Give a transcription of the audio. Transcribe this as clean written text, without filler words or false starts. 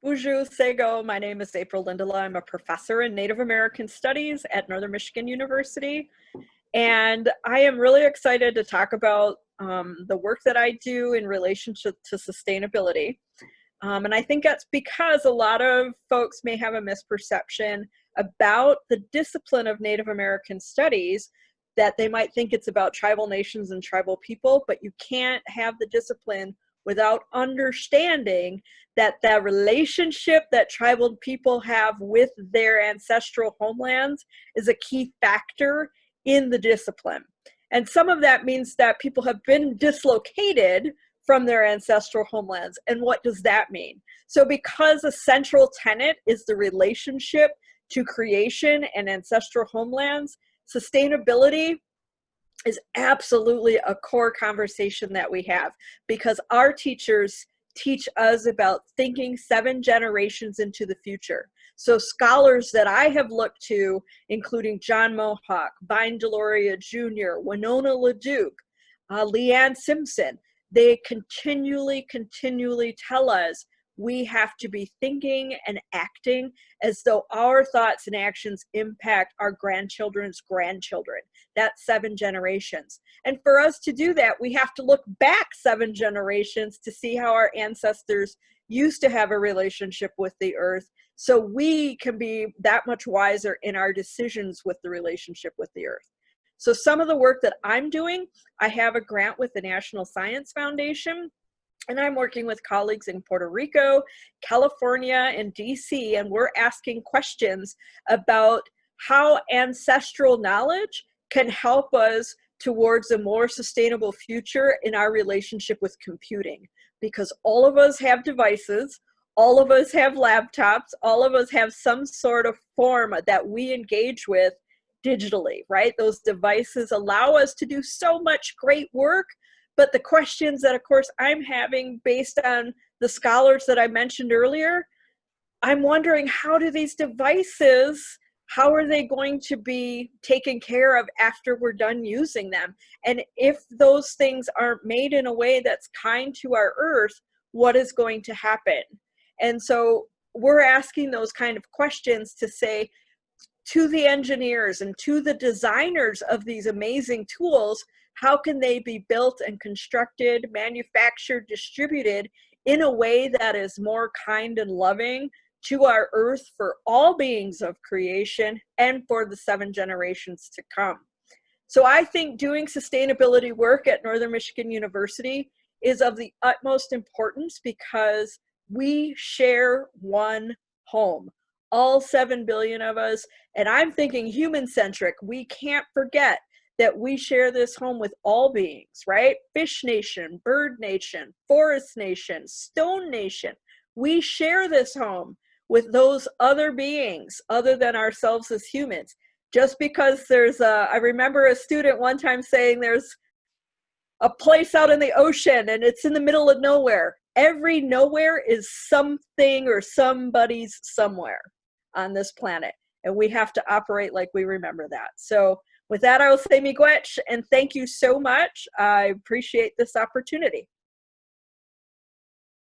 Bonjour, Sego. My name is April Lindala. I'm a professor in Native American Studies at Northern Michigan University. And I am really excited to talk about the work that I do in relationship to sustainability. And I think that's because a lot of folks may have a misperception about the discipline of Native American studies, that they might think it's about tribal nations and tribal people, but you can't have the discipline without understanding that the relationship that tribal people have with their ancestral homelands is a key factor in the discipline. And some of that means that people have been dislocated from their ancestral homelands. And what does that mean? So because a central tenet is the relationship to creation and ancestral homelands, sustainability is absolutely a core conversation that we have, because our teachers teach us about thinking 7 generations into the future. So scholars that I have looked to, including John Mohawk, Vine Deloria Jr., Winona LaDuke, Leanne Simpson, they continually tell us we have to be thinking and acting as though our thoughts and actions impact our grandchildren's grandchildren. That's 7 generations. And for us to do that, we have to look back 7 generations to see how our ancestors used to have a relationship with the earth, so we can be that much wiser in our decisions with the relationship with the earth. So some of the work that I'm doing, I have a grant with the National Science Foundation, and I'm working with colleagues in Puerto Rico, California, and DC, and we're asking questions about how ancestral knowledge can help us towards a more sustainable future in our relationship with computing. Because all of us have devices, all of us have laptops, all of us have some sort of form that we engage with digitally, right? Those devices allow us to do so much great work, but the questions that, of course, I'm having based on the scholars that I mentioned earlier, I'm wondering, how do these devices, how are they going to be taken care of after we're done using them? And if those things aren't made in a way that's kind to our earth, what is going to happen? And so we're asking those kind of questions to say to the engineers and to the designers of these amazing tools, how can they be built and constructed, manufactured, distributed in a way that is more kind and loving to our earth for all beings of creation and for the 7 generations to come? So I think doing sustainability work at Northern Michigan University is of the utmost importance, because we share one home, all 7 billion of us. And I'm thinking human-centric. We can't forget that we share this home with all beings, right? Fish nation, bird nation, forest nation, stone nation. We share this home with those other beings other than ourselves as humans. Just because there's I remember a student one time saying there's a place out in the ocean and it's in the middle of nowhere. Every nowhere is something or somebody's somewhere on this planet. And we have to operate like we remember that. So with that, I will say miigwech, and thank you so much. I appreciate this opportunity.